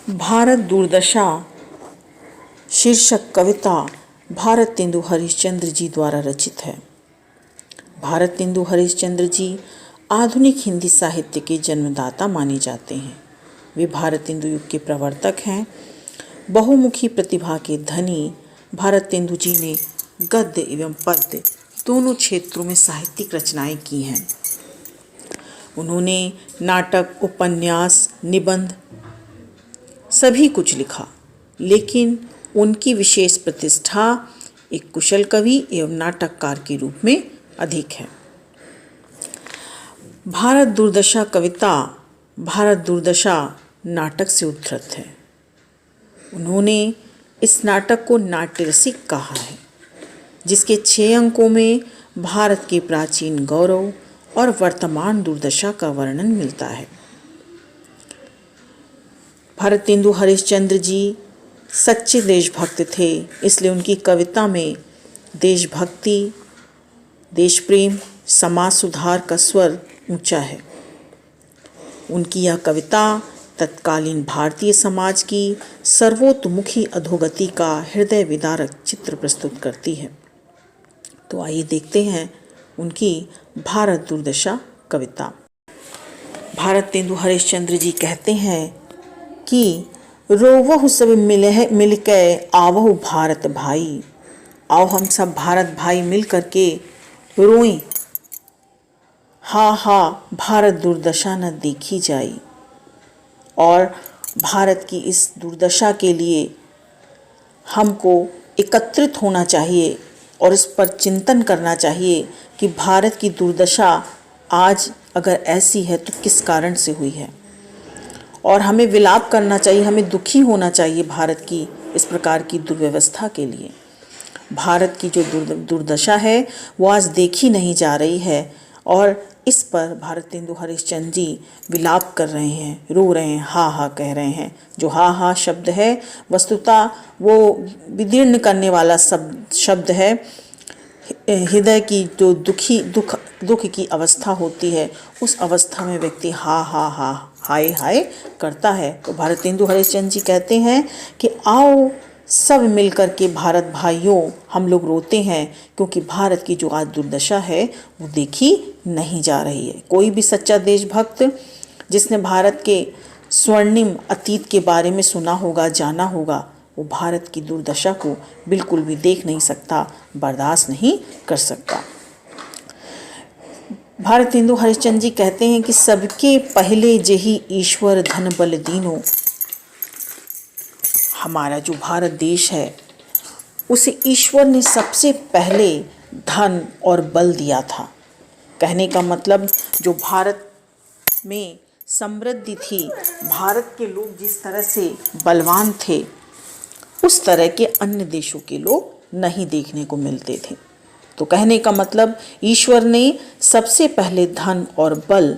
भारत दुर्दशा शीर्षक कविता भारतेंदु हरिश्चंद्र जी द्वारा रचित है। भारतेंदु हरिश्चंद्र जी आधुनिक हिंदी साहित्य के जन्मदाता माने जाते हैं। वे भारतेंदु युग के प्रवर्तक हैं। बहुमुखी प्रतिभा के धनी भारतेंदु जी ने गद्य एवं पद्य दोनों क्षेत्रों में साहित्यिक रचनाएं की हैं। उन्होंने नाटक, उपन्यास, निबंध सभी कुछ लिखा, लेकिन उनकी विशेष प्रतिष्ठा एक कुशल कवि एवं नाटककार के रूप में अधिक है। भारत दुर्दशा कविता भारत दुर्दशा नाटक से उद्धृत है। उन्होंने इस नाटक को नाट्यरसिक कहा है, जिसके 6 अंकों में भारत के प्राचीन गौरव और वर्तमान दुर्दशा का वर्णन मिलता है। भारतेंदु हरिश्चंद्र जी सच्चे देशभक्त थे, इसलिए उनकी कविता में देशभक्ति, देश प्रेम, समाज सुधार का स्वर ऊंचा है। उनकी यह कविता तत्कालीन भारतीय समाज की सर्वतोमुखी अधोगति का हृदय विदारक चित्र प्रस्तुत करती है। तो आइए देखते हैं उनकी भारत दुर्दशा कविता। भारतेंदु हरिश्चंद्र जी कहते हैं कि रोवहु सब मिलके आवहु भारत भाई। आओ हम सब भारत भाई मिल करके रोएं, हा हा भारत दुर्दशा न देखी जाई। और भारत की इस दुर्दशा के लिए हमको एकत्रित होना चाहिए और इस पर चिंतन करना चाहिए कि भारत की दुर्दशा आज अगर ऐसी है तो किस कारण से हुई है, और हमें विलाप करना चाहिए, हमें दुखी होना चाहिए भारत की इस प्रकार की दुर्व्यवस्था के लिए। भारत की जो दुर्दशा है वो आज देखी नहीं जा रही है, और इस पर भारतेंदु हरिश्चंद्र जी विलाप कर रहे हैं, रो रहे हैं, हा हा कह रहे हैं। जो हा हा शब्द है वस्तुतः वो विदीर्ण करने वाला शब्द है। हृदय की जो दुख की अवस्था होती है, उस अवस्था में व्यक्ति हा हा हा हाय हाय करता है। तो भारतेंदु हरिश्चंद्र जी कहते हैं कि आओ सब मिलकर के भारत भाइयों हम लोग रोते हैं, क्योंकि भारत की जो आज दुर्दशा है वो देखी नहीं जा रही है। कोई भी सच्चा देशभक्त जिसने भारत के स्वर्णिम अतीत के बारे में सुना होगा, जाना होगा, वो भारत की दुर्दशा को बिल्कुल भी देख नहीं सकता, बर्दाश्त नहीं कर सकता। भारतेंदु हरिश्चंद्र जी कहते हैं कि सबके पहले जेहि ईश्वर धन बल दीनो। हमारा जो भारत देश है उसे ईश्वर ने सबसे पहले धन और बल दिया था। कहने का मतलब जो भारत में समृद्धि थी, भारत के लोग जिस तरह से बलवान थे, उस तरह के अन्य देशों के लोग नहीं देखने को मिलते थे। तो कहने का मतलब ईश्वर ने सबसे पहले धन और बल,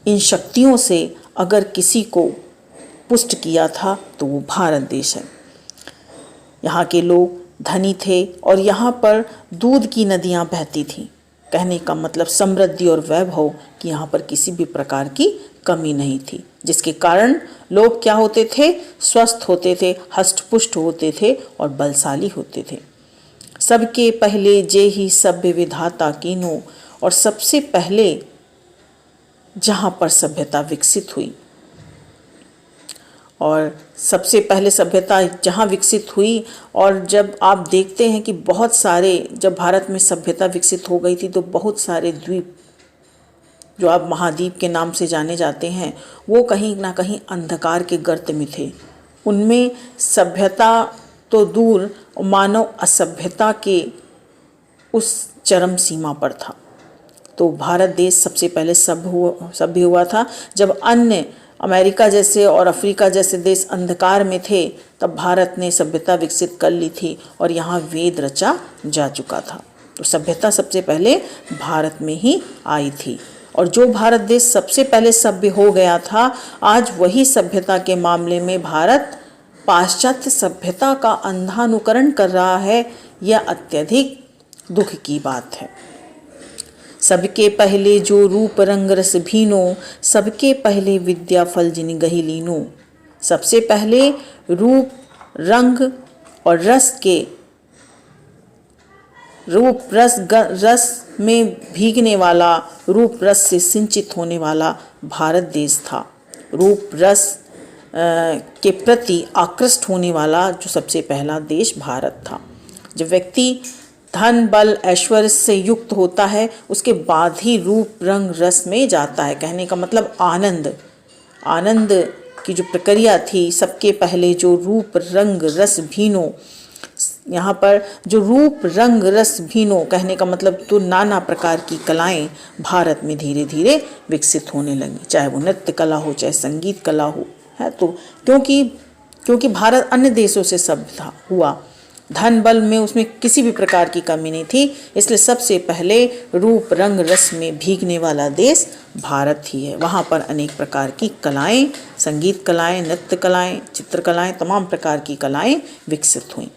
इन शक्तियों से अगर किसी को पुष्ट किया था तो वो भारत देश है। यहाँ के लोग धनी थे और यहाँ पर दूध की नदियाँ बहती थीं। कहने का मतलब समृद्धि और वैभव की यहाँ पर किसी भी प्रकार की कमी नहीं थी, जिसके कारण लोग क्या होते थे, स्वस्थ होते थे, हष्टपुष्ट होते थे और बलशाली होते थे। सबके पहले जे ही सभ्य विधाता कीनो। और सबसे पहले जहाँ पर सभ्यता विकसित हुई, और सबसे पहले सभ्यता जहाँ विकसित हुई, और जब आप देखते हैं कि बहुत सारे, जब भारत में सभ्यता विकसित हो गई थी तो बहुत सारे द्वीप जो अब महाद्वीप के नाम से जाने जाते हैं, वो कहीं ना कहीं अंधकार के गर्त में थे। उनमें सभ्यता तो दूर, मानव असभ्यता के उस चरम सीमा पर था। तो भारत देश सबसे पहले सभ्य हुआ था। जब अन्य अमेरिका जैसे और अफ्रीका जैसे देश अंधकार में थे, तब भारत ने सभ्यता विकसित कर ली थी और यहाँ वेद रचा जा चुका था। तो सभ्यता सबसे पहले भारत में ही आई थी, और जो भारत देश सबसे पहले सभ्य हो गया था, आज वही सभ्यता के मामले में भारत पाश्चात्य सभ्यता का अंधानुकरण कर रहा है। यह अत्यधिक दुख की बात है। सबके पहले जो रूप रंग रस भीनो, सबके पहले विद्या फल जिन गही लीनो। सबसे पहले रूप, रंग और रस में भीगने वाला, रूप रस से सिंचित होने वाला भारत देश था। रूप रस के प्रति आकृष्ट होने वाला जो सबसे पहला देश भारत था। जब व्यक्ति धन, बल, ऐश्वर्य से युक्त होता है, उसके बाद ही रूप, रंग, रस में जाता है। कहने का मतलब आनंद की जो प्रक्रिया थी, सबके पहले जो रूप, रंग, रस भीनो, यहाँ पर जो रूप, रंग, रस भीनो कहने का मतलब तो नाना प्रकार की कलाएं भारत में धीरे धीरे विकसित होने लगी, चाहे वो नृत्य कला हो, चाहे संगीत कला हो, है तो क्योंकि भारत अन्य देशों से सभ्य हुआ, धन बल में उसमें किसी भी प्रकार की कमी नहीं थी, इसलिए सबसे पहले रूप, रंग, रस में भीगने वाला देश भारत ही है। वहाँ पर अनेक प्रकार की कलाएं, संगीत कलाएं, नृत्य कलाएं, चित्रकलाएं, तमाम प्रकार की कलाएं विकसित हुईं।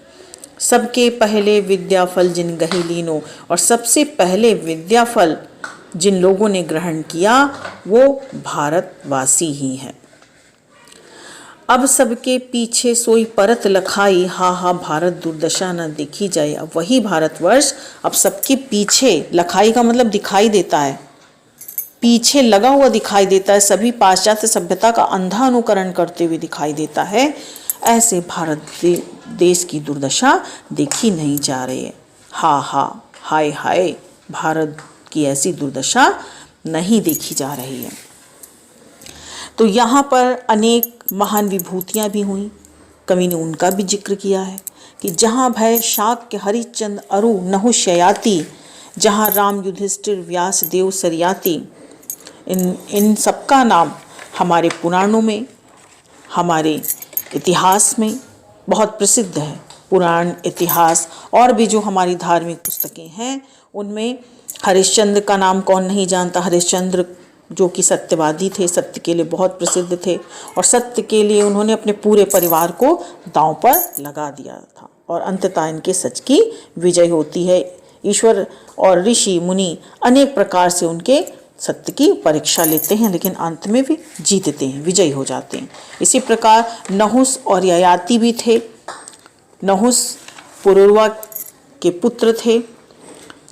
सबके पहले विद्याफल जिन गही लीनो, और सबसे पहले विद्याफल जिन लोगों ने ग्रहण किया वो भारतवासी ही हैं। अब सबके पीछे सोई परत लखाई, हा हा भारत दुर्दशा न देखी जाए। अब वही भारतवर्ष अब सबके पीछे, लखाई का मतलब दिखाई देता है, पीछे लगा हुआ दिखाई देता है, सभी पाश्चात्य सभ्यता का अंधा अनुकरण करते हुए दिखाई देता है। ऐसे भारत देश की दुर्दशा देखी नहीं जा रही है। हा हा, हाय हाय, भारत की ऐसी दुर्दशा नहीं देखी जा रही है। तो यहाँ पर अनेक महान विभूतियाँ भी हुई, कवि ने उनका भी जिक्र किया है कि जहाँ भय शाक्य हरिश्चंद्र अरु नहुष ययाति, जहाँ राम युधिष्ठिर व्यास देव सरियाति, इन सबका नाम हमारे पुराणों में, हमारे इतिहास में बहुत प्रसिद्ध है। पुराण, इतिहास और भी जो हमारी धार्मिक पुस्तकें हैं उनमें हरिश्चंद्र का नाम कौन नहीं जानता। हरिश्चंद्र जो कि सत्यवादी थे, सत्य के लिए बहुत प्रसिद्ध थे और सत्य के लिए उन्होंने अपने पूरे परिवार को दांव पर लगा दिया था और अंततः इनके सच की विजय होती है। ईश्वर और ऋषि मुनि अनेक प्रकार से उनके सत्य की परीक्षा लेते हैं, लेकिन अंत में भी जीतते हैं, विजयी हो जाते हैं। इसी प्रकार नहुस और ययाति भी थे। नहुस पुरुरवा के पुत्र थे,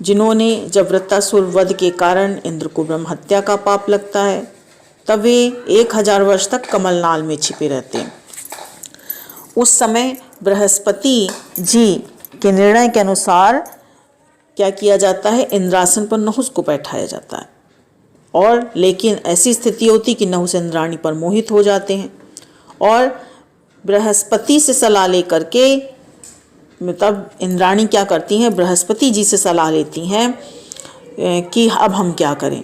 जिन्होंने जब वृत्तासुर वध के कारण इंद्र को ब्रह्म हत्या का पाप लगता है, तब वे 1000 वर्ष तक कमलनाल में छिपे रहते हैं। उस समय बृहस्पति जी के निर्णय के अनुसार क्या किया जाता है, इंद्रासन पर नहुस को बैठाया जाता है। और लेकिन ऐसी स्थिति होती कि नहुस इंद्राणी पर मोहित हो जाते हैं और बृहस्पति से सलाह लेकर के, तब इंद्राणी क्या करती हैं, बृहस्पति जी से सलाह लेती हैं कि अब हम क्या करें।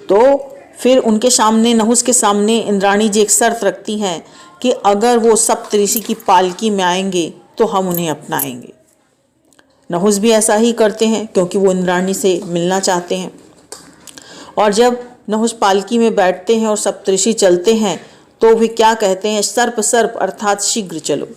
तो फिर उनके सामने, नहुस के सामने इंद्राणी जी एक शर्त रखती हैं कि अगर वो सप्तऋषि की पालकी में आएंगे तो हम उन्हें अपनाएंगे। नहुस भी ऐसा ही करते हैं क्योंकि वो इंद्राणी से मिलना चाहते हैं। और जब नहुस पालकी में बैठते हैं और सप्तऋषि चलते हैं तो भी क्या कहते हैं, सर्प सर्प अर्थात शीघ्र चलो।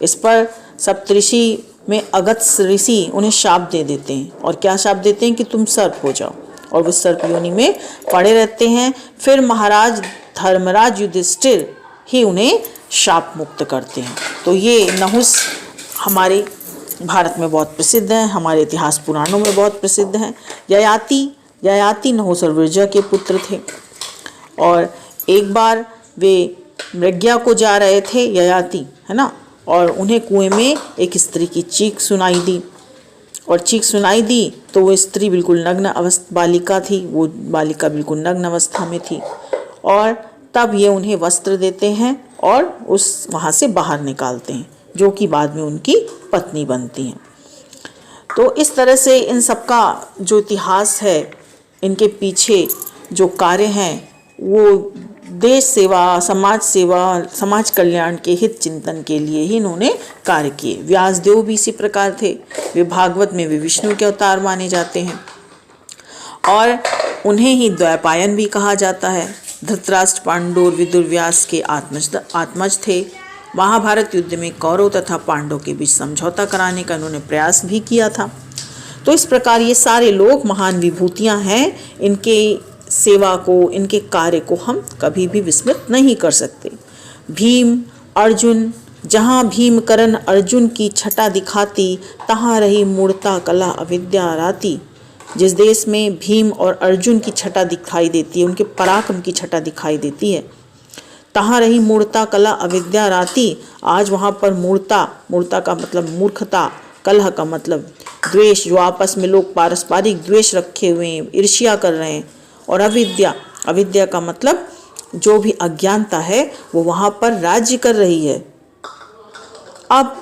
इस पर सप्तऋषि में अगस्त्य ऋषि उन्हें शाप दे देते हैं और क्या शाप देते हैं कि तुम सर्प हो जाओ, और वो सर्प योनि में पड़े रहते हैं। फिर महाराज धर्मराज युधिष्ठिर ही उन्हें शाप मुक्त करते हैं। तो ये नहुस हमारे भारत में बहुत प्रसिद्ध है, हमारे इतिहास पुराणों में बहुत प्रसिद्ध हैं। ययाति नहुस और विरजा के पुत्र थे और एक बार वे मृग्या को जा रहे थे, ययाति है ना, और उन्हें कुएं में एक स्त्री की चीख सुनाई दी और चीख सुनाई दी तो वो स्त्री बिल्कुल नग्न बालिका थी, वो बालिका बिल्कुल नग्न अवस्था में थी और तब ये उन्हें वस्त्र देते हैं और उस वहाँ से बाहर निकालते हैं, जो कि बाद में उनकी पत्नी बनती हैं। तो इस तरह से इन सबका जो इतिहास है, इनके पीछे जो कार्य हैं वो देश सेवा, समाज कल्याण के हित चिंतन के लिए ही इन्होंने कार्य किए। व्यासदेव भी इसी प्रकार थे, वे भागवत में वे विष्णु के अवतार माने जाते हैं और उन्हें ही द्वैपायन भी कहा जाता है। धृतराष्ट्र, पांडु और विदुर व्यास के आत्मज थे। महाभारत युद्ध में कौरव तथा पांडव के बीच समझौता कराने का उन्होंने प्रयास भी किया था। तो इस प्रकार ये सारे लोग महान विभूतियाँ हैं, इनके सेवा को, इनके कार्य को हम कभी भी विस्मृत नहीं कर सकते। भीम अर्जुन, जहाँ भीम करण अर्जुन की छटा दिखाती, तहाँ रही मूढ़ता कला अविद्या राती। जिस देश में भीम और अर्जुन की छटा दिखाई देती है, उनके पराक्रम की छटा दिखाई देती है, तहाँ रही मूढ़ता कला अविद्या राती। आज वहाँ पर मूढ़ता, मूढ़ता का मतलब मूर्खता, कलह का मतलब द्वेष, जो आपस में लोग पारस्परिक द्वेष रखे हुए हैं, ईर्ष्या कर रहे हैं, और अविद्या, अविद्या का मतलब जो भी अज्ञानता है वो वहाँ पर राज्य कर रही है। अब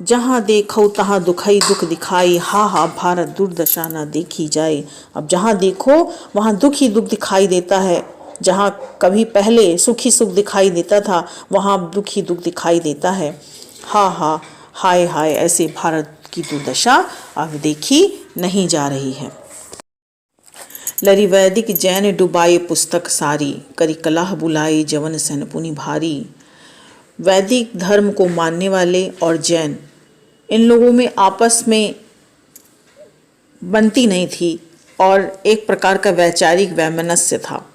जहाँ देखो तहाँ दुखई दुख दिखाई, हा हा भारत दुर्दशा ना देखी जाए। अब जहाँ देखो वहाँ दुख ही दुख दिखाई देता है। जहाँ कभी पहले सुख ही सुख दिखाई देता था, वहाँ दुख ही दुख दिखाई देता है। हा हा, हाय हाय, ऐसे भारत की दुर्दशा अब देखी नहीं जा रही है। लरी वैदिक जैन डुबाए पुस्तक सारी, करी कलह बुलाई जवन सन पुनि भारी। वैदिक धर्म को मानने वाले और जैन, इन लोगों में आपस में बनती नहीं थी और एक प्रकार का वैचारिक वैमनस्य था,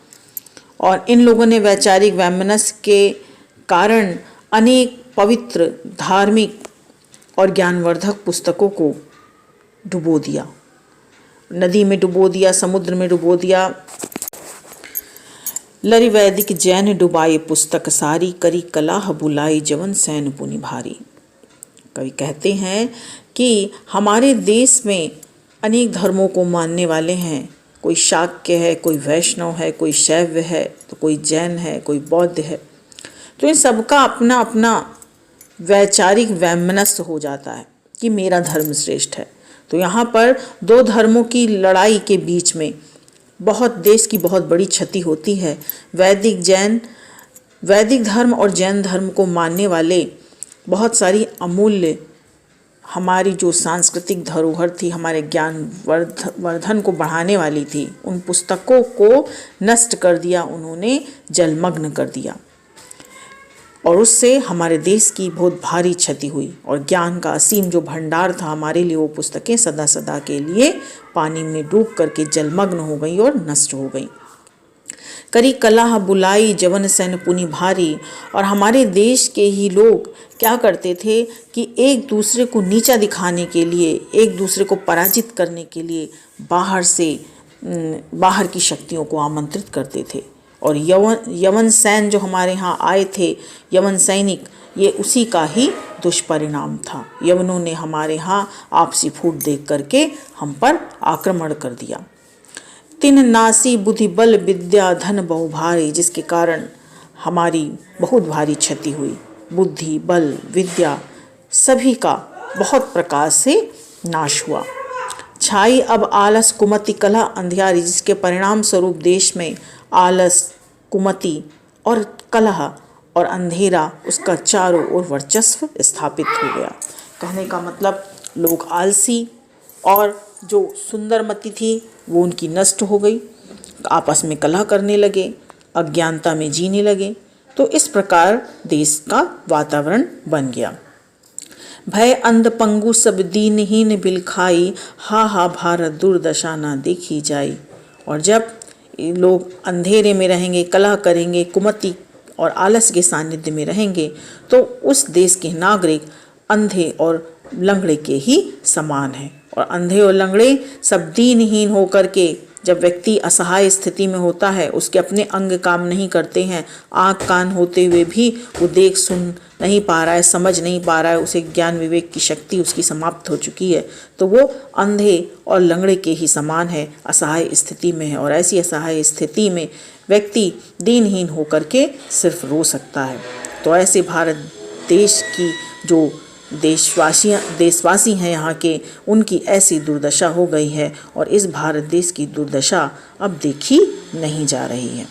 और इन लोगों ने वैचारिक वैमनस्य के कारण अनेक पवित्र, धार्मिक और ज्ञानवर्धक पुस्तकों को डुबो दिया, नदी में डुबो दिया, समुद्र में डुबो दिया। लरि वैदिक जैन डुबाए पुस्तक सारी, करी कलाह बुलाई जवन सैन पुनि भारी। कवि कहते हैं कि हमारे देश में अनेक धर्मों को मानने वाले हैं। कोई शाक्य है, कोई वैष्णव है, कोई शैव है, तो कोई जैन है, कोई बौद्ध है। तो इन सबका अपना अपना वैचारिक वैमनस्य हो जाता है कि मेरा धर्म श्रेष्ठ है। तो यहाँ पर दो धर्मों की लड़ाई के बीच में बहुत देश की बहुत बड़ी क्षति होती है। वैदिक धर्म और जैन धर्म को मानने वाले बहुत सारी अमूल्य हमारी जो सांस्कृतिक धरोहर थी, हमारे ज्ञान वर्धन को बढ़ाने वाली थी, उन पुस्तकों को नष्ट कर दिया, उन्होंने जलमग्न कर दिया, और उससे हमारे देश की बहुत भारी क्षति हुई। और ज्ञान का असीम जो भंडार था हमारे लिए, वो पुस्तकें सदा सदा के लिए पानी में डूब करके जलमग्न हो गई और नष्ट हो गई। करी कलह बुलाई जवन सैन पुनि भारी। और हमारे देश के ही लोग क्या करते थे कि एक दूसरे को नीचा दिखाने के लिए, एक दूसरे को पराजित करने के लिए बाहर की शक्तियों को आमंत्रित करते थे। और यवन सैन जो हमारे यहाँ आए थे, यवन सैनिक, ये उसी का ही दुष्परिणाम था। यवनों ने हमारे यहाँ आपसी फूट देख करके हम पर आक्रमण कर दिया। तिन नासी बुद्धि बल विद्या धन बहु भारी, जिसके कारण हमारी बहुत भारी क्षति हुई। बुद्धि, बल, विद्या सभी का बहुत प्रकार से नाश हुआ। छाई अब आलस कुमति कलह अंधियारी, जिसके परिणाम स्वरूप देश में आलस, कुमति और कलह और अंधेरा, उसका चारों ओर वर्चस्व स्थापित हो गया। कहने का मतलब लोग आलसी, और जो सुंदरमती थी वो उनकी नष्ट हो गई, आपस में कलह करने लगे, अज्ञानता में जीने लगे। तो इस प्रकार देश का वातावरण बन गया। भय अंध पंगु सब दीनहीन बिल खाई, हा हा भारत दुर्दशा ना देखी जाई। और जब लोग अंधेरे में रहेंगे, कलह करेंगे, कुमति और आलस के सानिध्य में रहेंगे, तो उस देश के नागरिक अंधे और लंगड़े के ही समान हैं। और अंधे और लंगड़े सब दीनहीन होकर के, जब व्यक्ति असहाय स्थिति में होता है, उसके अपने अंग काम नहीं करते हैं, आँख कान होते हुए भी वो देख सुन नहीं पा रहा है, समझ नहीं पा रहा है, उसे ज्ञान विवेक की शक्ति उसकी समाप्त हो चुकी है, तो वो अंधे और लंगड़े के ही समान है, असहाय स्थिति में है। और ऐसी असहाय स्थिति में व्यक्ति दीनहीन होकर के सिर्फ रो सकता है। तो ऐसे भारत देश की जो देशवासी हैं यहाँ के, उनकी ऐसी दुर्दशा हो गई है, और इस भारत देश की दुर्दशा अब देखी नहीं जा रही है।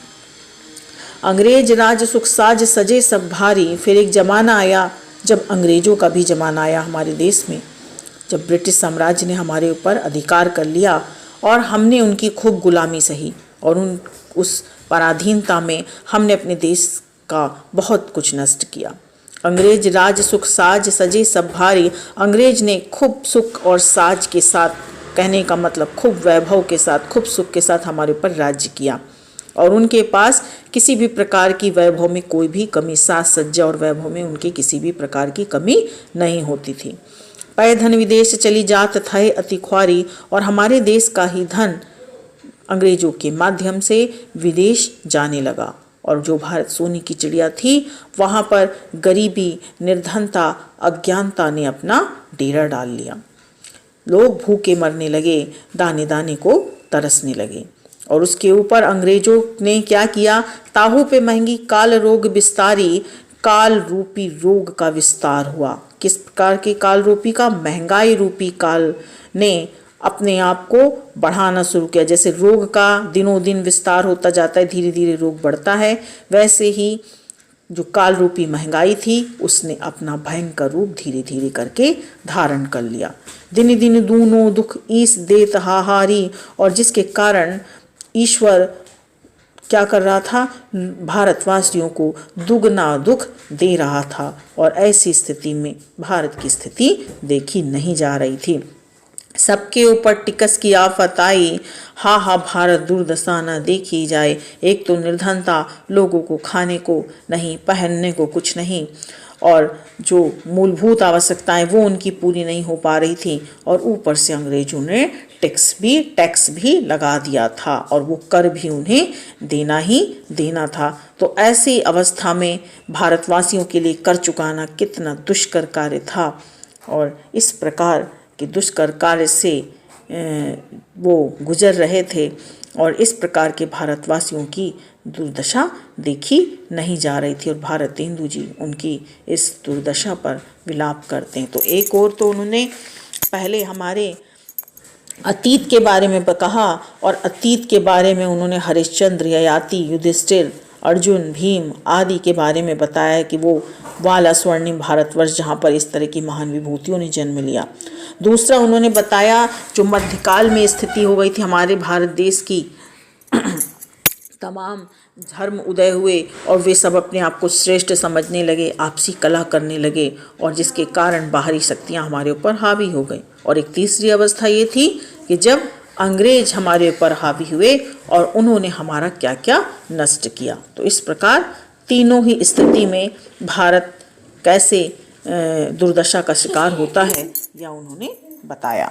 अंग्रेज राज सुख साज सजे सब भारी। फिर एक ज़माना आया जब अंग्रेज़ों का भी ज़माना आया हमारे देश में, जब ब्रिटिश साम्राज्य ने हमारे ऊपर अधिकार कर लिया और हमने उनकी खूब गुलामी सही, और उस पराधीनता में हमने अपने देश का बहुत कुछ नष्ट किया। अंग्रेज राज सुख साज सजे सब भारी। अंग्रेज ने खूब सुख और साज के साथ, कहने का मतलब खूब वैभव के साथ, खूब सुख के साथ हमारे ऊपर राज्य किया, और उनके पास किसी भी प्रकार की वैभव में कोई भी कमी, साज सज्जा और वैभव में उनके किसी भी प्रकार की कमी नहीं होती थी। पै धन विदेश चली जात थे अति ख्वारी, और हमारे देश का ही धन अंग्रेजों के माध्यम से विदेश जाने लगा। और जो भारत सोने की चिड़िया थी, वहाँ पर गरीबी, निर्धनता, अज्ञानता ने अपना डेरा डाल लिया। लोग भूखे मरने लगे, दाने दाने को तरसने लगे। और उसके ऊपर अंग्रेजों ने क्या किया, ताहू पे महंगी काल रोग विस्तारी, काल रूपी रोग का विस्तार हुआ। किस प्रकार के काल रूपी का? महंगाई रूपी काल ने अपने आप को बढ़ाना शुरू किया। जैसे रोग का दिनों दिन विस्तार होता जाता है, धीरे धीरे रोग बढ़ता है, वैसे ही जो काल रूपी महंगाई थी उसने अपना भयंकर रूप धीरे धीरे करके धारण कर लिया। दिन दिन दूनो दुख ईस देत हाहारी, और जिसके कारण ईश्वर क्या कर रहा था, भारतवासियों को दुगना दुख दे रहा था। और ऐसी स्थिति में भारत की स्थिति देखी नहीं जा रही थी। सबके ऊपर टिकस की आफत आई, हा हा भारत दुर्दशा न देखी जाए। एक तो निर्धनता, लोगों को खाने को नहीं, पहनने को कुछ नहीं, और जो मूलभूत आवश्यकताएं वो उनकी पूरी नहीं हो पा रही थी, और ऊपर से अंग्रेजों ने टैक्स भी लगा दिया था, और वो कर भी उन्हें देना ही देना था। तो ऐसी अवस्था में भारतवासियों के लिए कर चुकाना कितना दुष्कर कार्य था। और इस प्रकार के दुष्कर कार्य से वो गुजर रहे थे, और इस प्रकार के भारतवासियों की दुर्दशा देखी नहीं जा रही थी। और भारतेंदु जी उनकी इस दुर्दशा पर विलाप करते हैं। तो एक और तो उन्होंने पहले हमारे अतीत के बारे में कहा, और अतीत के बारे में उन्होंने हरिश्चंद्र, ययाति, युधिष्ठिर, अर्जुन, भीम आदि के बारे में बताया कि वो वाला स्वर्णिम भारतवर्ष जहाँ पर इस तरह की महान विभूतियों ने जन्म लिया। दूसरा उन्होंने बताया जो मध्यकाल में स्थिति हो गई थी हमारे भारत देश की, तमाम धर्म उदय हुए और वे सब अपने आप को श्रेष्ठ समझने लगे, आपसी कलह करने लगे, और जिसके कारण बाहरी शक्तियाँ हमारे ऊपर हावी हो गई। और एक तीसरी अवस्था ये थी कि जब अंग्रेज हमारे ऊपर हावी हुए और उन्होंने हमारा क्या क्या नष्ट किया। तो इस प्रकार तीनों ही स्थिति में भारत कैसे दुर्दशा का शिकार होता है, यह उन्होंने बताया।